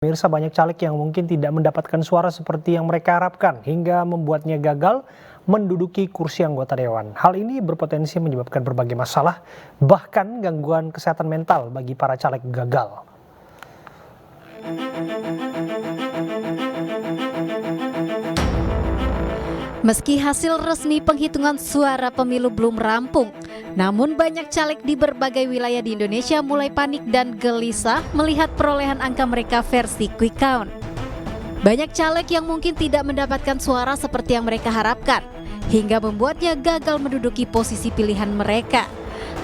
Pemirsa, banyak caleg yang mungkin tidak mendapatkan suara seperti yang mereka harapkan hingga membuatnya gagal menduduki kursi anggota dewan. Hal ini berpotensi menyebabkan berbagai masalah, bahkan gangguan kesehatan mental bagi para caleg gagal. Meski hasil resmi penghitungan suara pemilu belum rampung, namun banyak caleg di berbagai wilayah di Indonesia mulai panik dan gelisah melihat perolehan angka mereka versi quick count. Banyak caleg yang mungkin tidak mendapatkan suara seperti yang mereka harapkan, hingga membuatnya gagal menduduki posisi pilihan mereka.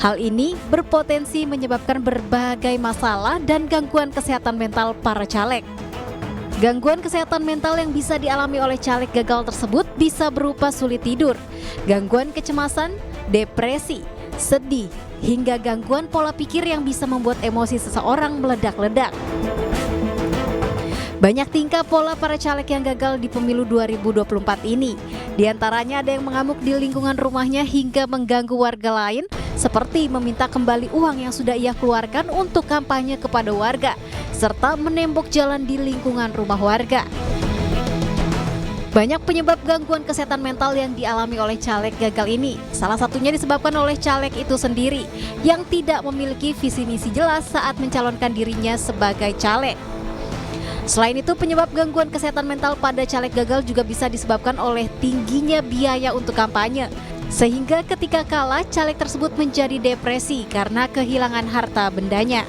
Hal ini berpotensi menyebabkan berbagai masalah dan gangguan kesehatan mental para caleg. Gangguan kesehatan mental yang bisa dialami oleh caleg gagal tersebut bisa berupa sulit tidur, gangguan kecemasan, depresi, sedih, hingga gangguan pola pikir yang bisa membuat emosi seseorang meledak-ledak. Banyak tingkah pola para caleg yang gagal di pemilu 2024 ini. Di antaranya ada yang mengamuk di lingkungan rumahnya hingga mengganggu warga lain, seperti meminta kembali uang yang sudah ia keluarkan untuk kampanye kepada warga, serta menembok jalan di lingkungan rumah warga. Banyak penyebab gangguan kesehatan mental yang dialami oleh caleg gagal ini. Salah satunya disebabkan oleh caleg itu sendiri yang tidak memiliki visi misi jelas saat mencalonkan dirinya sebagai caleg. Selain itu, penyebab gangguan kesehatan mental pada caleg gagal juga bisa disebabkan oleh tingginya biaya untuk kampanye. Sehingga ketika kalah, caleg tersebut menjadi depresi karena kehilangan harta bendanya.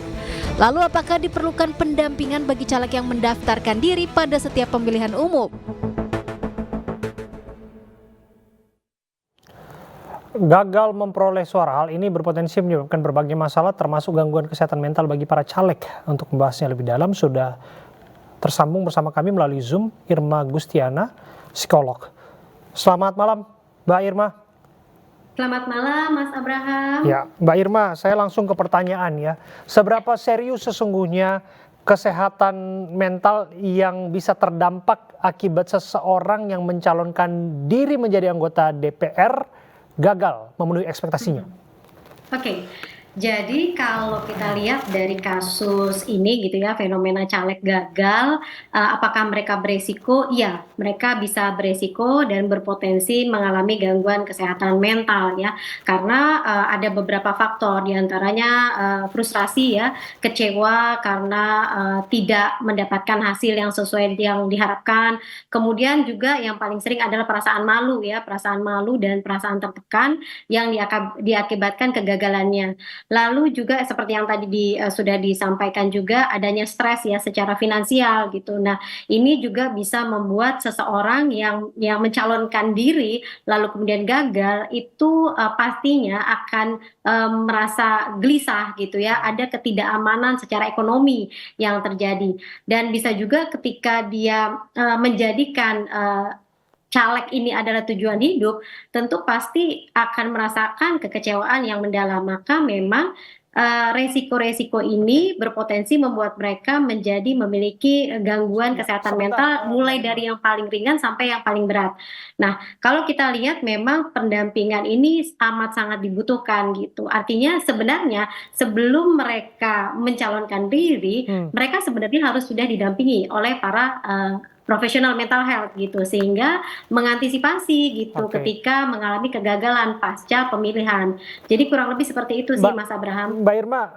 Lalu apakah diperlukan pendampingan bagi caleg yang mendaftarkan diri pada setiap pemilihan umum? Gagal memperoleh suara, hal ini berpotensi menyebabkan berbagai masalah termasuk gangguan kesehatan mental bagi para caleg. Untuk membahasnya lebih dalam sudah tersambung bersama kami melalui Zoom Irma Gustiana, psikolog. Selamat malam, Mbak Irma. Selamat malam, Mas Abraham. Ya, Mbak Irma, saya langsung ke pertanyaan ya. Seberapa serius sesungguhnya kesehatan mental yang bisa terdampak akibat seseorang yang mencalonkan diri menjadi anggota DPR gagal memenuhi ekspektasinya? Oke. Jadi kalau kita lihat dari kasus ini gitu ya, fenomena caleg gagal, apakah mereka beresiko? Iya, mereka bisa beresiko dan berpotensi mengalami gangguan kesehatan mental ya, karena ada beberapa faktor, diantaranya frustrasi ya, kecewa karena tidak mendapatkan hasil yang sesuai yang diharapkan. Kemudian juga yang paling sering adalah perasaan malu ya, perasaan malu dan perasaan tertekan yang diakibatkan kegagalannya. Lalu juga seperti yang tadi sudah disampaikan juga adanya stres ya secara finansial gitu. Nah, ini juga bisa membuat seseorang yang mencalonkan diri lalu kemudian gagal itu pastinya akan merasa gelisah gitu ya. Ada ketidakamanan secara ekonomi yang terjadi dan bisa juga ketika dia menjadikan caleg ini adalah tujuan hidup, tentu pasti akan merasakan kekecewaan yang mendalam. Maka memang resiko-resiko ini berpotensi membuat mereka menjadi memiliki gangguan kesehatan mental mulai dari yang paling ringan sampai yang paling berat. Nah, kalau kita lihat memang pendampingan ini amat sangat dibutuhkan gitu. Artinya sebenarnya sebelum mereka mencalonkan diri, mereka sebenarnya harus sudah didampingi oleh para profesional mental health gitu, sehingga mengantisipasi gitu ketika mengalami kegagalan pasca pemilihan. Jadi kurang lebih seperti itu sih, Mas Abraham. Mbak Irma,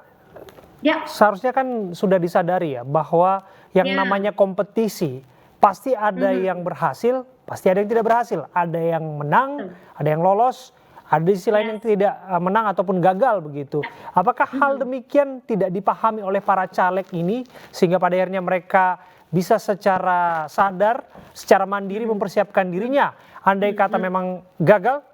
ya seharusnya kan sudah disadari ya bahwa yang namanya kompetisi pasti ada yang berhasil, pasti ada yang tidak berhasil, ada yang menang, ada yang lolos, ada di sisi lain yang tidak menang ataupun gagal begitu. Apakah hal demikian tidak dipahami oleh para caleg ini sehingga pada akhirnya mereka bisa secara sadar, secara mandiri mempersiapkan dirinya andai kata memang gagal?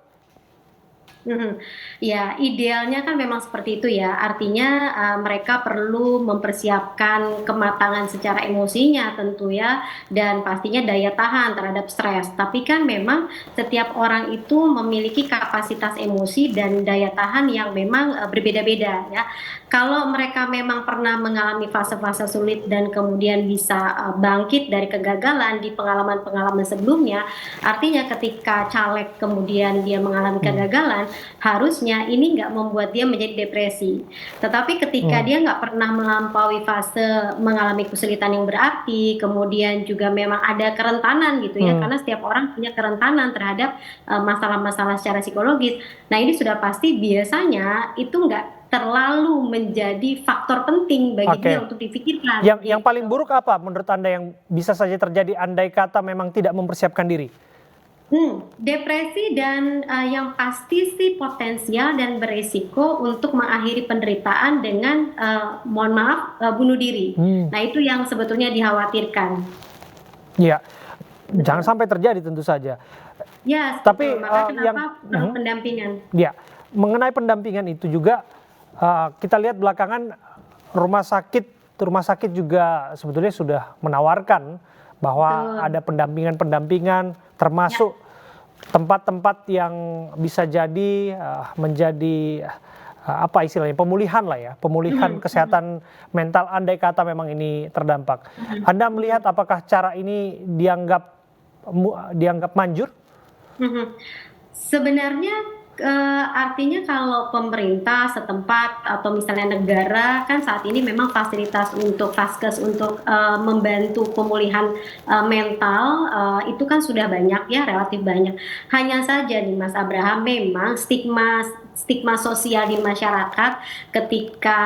Ya, idealnya kan memang seperti itu ya. Artinya mereka perlu mempersiapkan kematangan secara emosinya tentu ya, dan pastinya daya tahan terhadap stres. Tapi kan memang setiap orang itu memiliki kapasitas emosi dan daya tahan yang memang berbeda-beda ya. Kalau mereka memang pernah mengalami fase-fase sulit dan kemudian bisa bangkit dari kegagalan di pengalaman-pengalaman sebelumnya, artinya ketika caleg kemudian dia mengalami kegagalan, harusnya ini nggak membuat dia menjadi depresi. Tetapi ketika dia nggak pernah melampaui fase mengalami kesulitan yang berarti, kemudian juga memang ada kerentanan gitu ya, karena setiap orang punya kerentanan terhadap masalah-masalah secara psikologis. Nah ini sudah pasti biasanya itu nggak terlalu menjadi faktor penting bagi Oke. dia untuk dipikirkan. Yang paling buruk apa menurut Anda yang bisa saja terjadi andai kata memang tidak mempersiapkan diri? Depresi dan yang pasti sih potensial dan beresiko untuk mengakhiri penderitaan dengan mohon maaf bunuh diri. Nah itu yang sebetulnya dikhawatirkan. Iya, jangan sampai terjadi tentu saja. Ya, Tapi maka yang kenapa perlu pendampingan? ya, mengenai pendampingan itu juga kita lihat belakangan rumah sakit juga sebetulnya sudah menawarkan bahwa ada pendampingan termasuk tempat-tempat yang bisa jadi menjadi apa istilahnya pemulihan lah ya, pemulihan kesehatan mental andai kata memang ini terdampak. Anda melihat apakah cara ini dianggap manjur? Sebenarnya artinya kalau pemerintah setempat atau misalnya negara kan saat ini memang fasilitas untuk Vaskes untuk membantu pemulihan mental itu kan sudah banyak ya, relatif banyak. Hanya saja nih Mas Abraham, memang stigma sosial di masyarakat ketika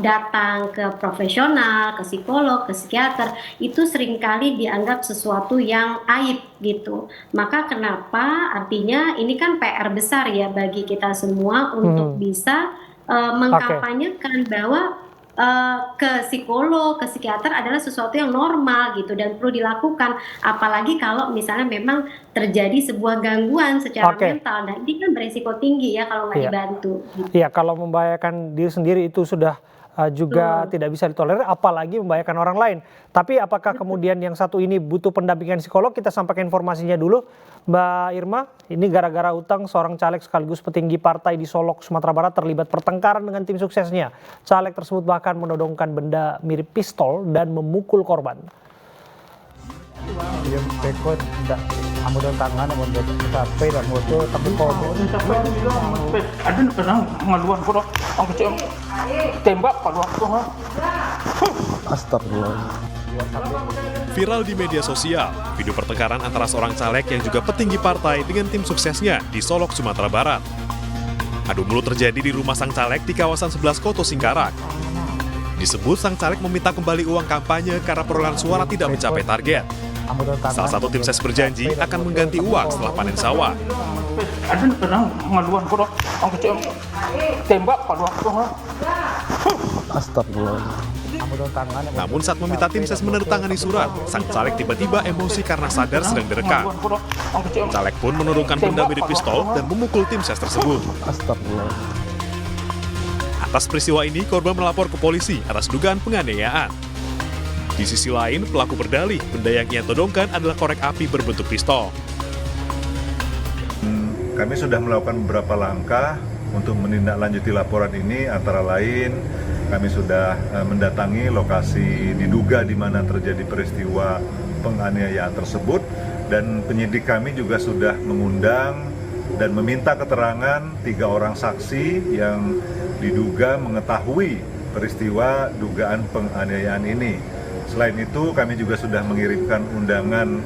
datang ke profesional, ke psikolog, ke psikiater itu seringkali dianggap sesuatu yang aib gitu. Maka kenapa artinya ini kan PR besar ya bagi kita semua untuk bisa mengkampanyekan bahwa ke psikolog, ke psikiater adalah sesuatu yang normal gitu dan perlu dilakukan. Apalagi kalau misalnya memang terjadi sebuah gangguan secara mental. Nah ini kan beresiko tinggi ya kalau nggak dibantu. Iya, kalau membahayakan diri sendiri itu sudah juga tidak bisa ditolerir, apalagi membahayakan orang lain. Tapi apakah kemudian yang satu ini butuh pendampingan psikolog? Kita sampaikan informasinya dulu, Mbak Irma. Ini gara-gara utang, seorang caleg sekaligus petinggi partai di Solok, Sumatera Barat terlibat pertengkaran dengan tim suksesnya. Caleg tersebut bahkan menodongkan benda mirip pistol dan memukul korban. Yang pekot tidak amudan tangan, amudan sampai dan motor tapi kobo. Ada pernah ngaluan kok, ang kecil tembak paluan kok. Astagfirullah. Viral di media sosial, video pertengkaran antara seorang caleg yang juga petinggi partai dengan tim suksesnya di Solok, Sumatera Barat. Adu mulut terjadi di rumah sang caleg di kawasan 11 Koto Singkarak. Disebut sang caleg meminta kembali uang kampanye karena perolehan suara tidak mencapai target. Salah satu tim ses berjanji akan mengganti uang setelah panen sawah. Ada pernah ngaluan kok, ang kecil tembak paluan kok. Astagfirullah. Namun saat meminta tim ses menandatangani surat, sang caleg tiba-tiba emosi karena sadar sedang direkam. Caleg pun menurunkan benda mirip pistol dan memukul tim ses tersebut. Astagfirullah. Atas peristiwa ini, korban melapor ke polisi atas dugaan penganiayaan. Di sisi lain, pelaku berdalih benda yang ia todongkan adalah korek api berbentuk pistol. Kami sudah melakukan beberapa langkah untuk menindaklanjuti laporan ini, antara lain kami sudah mendatangi lokasi diduga di mana terjadi peristiwa penganiayaan tersebut, dan penyidik kami juga sudah mengundang dan meminta keterangan 3 orang saksi yang diduga mengetahui peristiwa dugaan penganiayaan ini. Selain itu, kami juga sudah mengirimkan undangan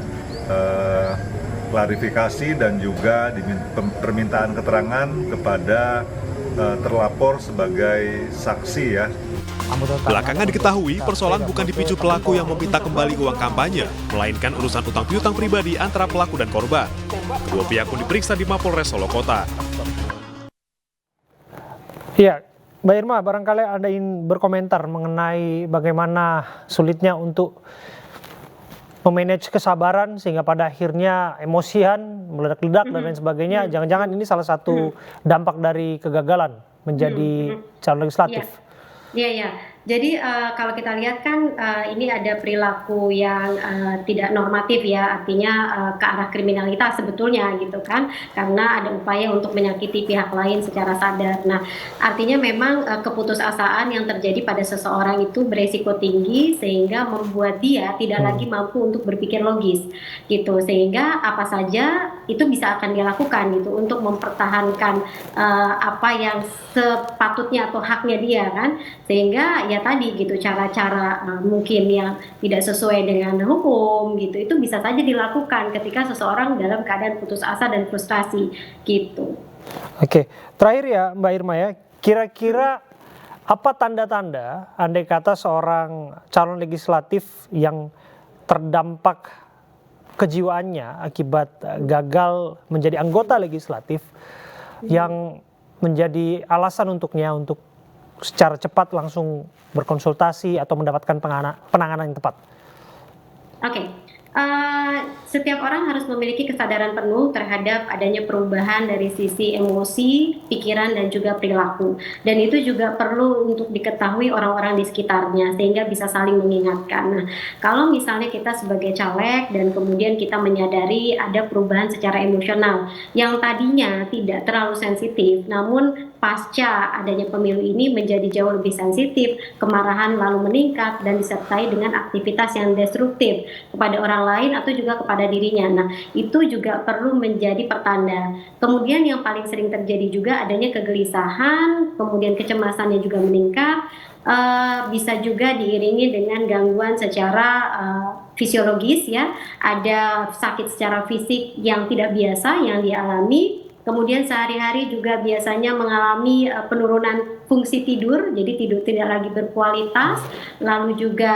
klarifikasi dan juga permintaan keterangan kepada terlapor sebagai saksi ya. Belakangan diketahui persoalan bukan dipicu pelaku yang meminta kembali uang kampanye, melainkan urusan utang piutang pribadi antara pelaku dan korban. Kedua pihak pun diperiksa di Mapolres Solo Kota. Iya, Mbak Irma, barangkali Anda ingin berkomentar mengenai bagaimana sulitnya untuk memanage kesabaran sehingga pada akhirnya emosian, meledak-ledak dan lain sebagainya. Jangan-jangan ini salah satu dampak dari kegagalan menjadi calon legislatif. Iya. Jadi kalau kita lihat kan ini ada perilaku yang tidak normatif ya, artinya ke arah kriminalitas sebetulnya gitu kan, karena ada upaya untuk menyakiti pihak lain secara sadar. Nah, artinya memang keputusasaan yang terjadi pada seseorang itu beresiko tinggi sehingga membuat dia tidak lagi mampu untuk berpikir logis gitu, sehingga apa saja itu bisa akan dia lakukan gitu untuk mempertahankan apa yang sepatutnya atau haknya dia kan, sehingga ya tadi gitu cara-cara mungkin yang tidak sesuai dengan hukum gitu itu bisa saja dilakukan ketika seseorang dalam keadaan putus asa dan frustrasi gitu. Oke, terakhir ya Mbak Irma ya, kira-kira apa tanda-tanda andai kata seorang calon legislatif yang terdampak kejiwaannya akibat gagal menjadi anggota legislatif yang menjadi alasan untuknya untuk secara cepat langsung berkonsultasi atau mendapatkan penanganan yang tepat? Oke. Setiap orang harus memiliki kesadaran penuh terhadap adanya perubahan dari sisi emosi, pikiran, dan juga perilaku. Dan itu juga perlu untuk diketahui orang-orang di sekitarnya, sehingga bisa saling mengingatkan. Nah, kalau misalnya kita sebagai caleg dan kemudian kita menyadari ada perubahan secara emosional yang tadinya tidak terlalu sensitif, namun pasca adanya pemilu ini menjadi jauh lebih sensitif, kemarahan lalu meningkat dan disertai dengan aktivitas yang destruktif kepada orang lain atau juga kepada dirinya. Nah, itu juga perlu menjadi pertanda. Kemudian yang paling sering terjadi juga adanya kegelisahan, kemudian kecemasannya juga meningkat, bisa juga diiringi dengan gangguan secara fisiologis ya, ada sakit secara fisik yang tidak biasa yang dialami. Kemudian sehari-hari juga biasanya mengalami penurunan fungsi tidur, jadi tidur tidak lagi berkualitas, lalu juga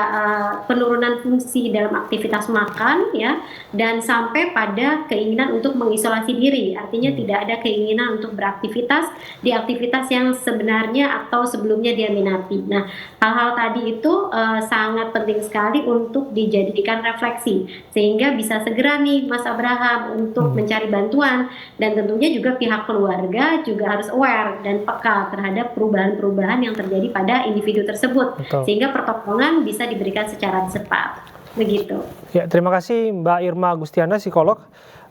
penurunan fungsi dalam aktivitas makan, ya, dan sampai pada keinginan untuk mengisolasi diri, artinya tidak ada keinginan untuk beraktivitas di aktivitas yang sebenarnya atau sebelumnya dia minati. Nah, hal-hal tadi itu sangat penting sekali untuk dijadikan refleksi, sehingga bisa segera nih Mas Abraham untuk mencari bantuan, dan tentunya juga pihak keluarga juga harus aware dan peka terhadap perubahan-perubahan yang terjadi pada individu tersebut. Betul. Sehingga pertolongan bisa diberikan secara cepat. Begitu. Ya, terima kasih Mbak Irma Agustiana, psikolog,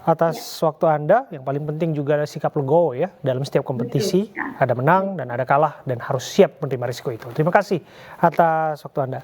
atas waktu Anda. Yang paling penting juga ada sikap legowo ya dalam setiap kompetisi. Ada menang dan ada kalah dan harus siap menerima risiko itu. Terima kasih atas waktu Anda.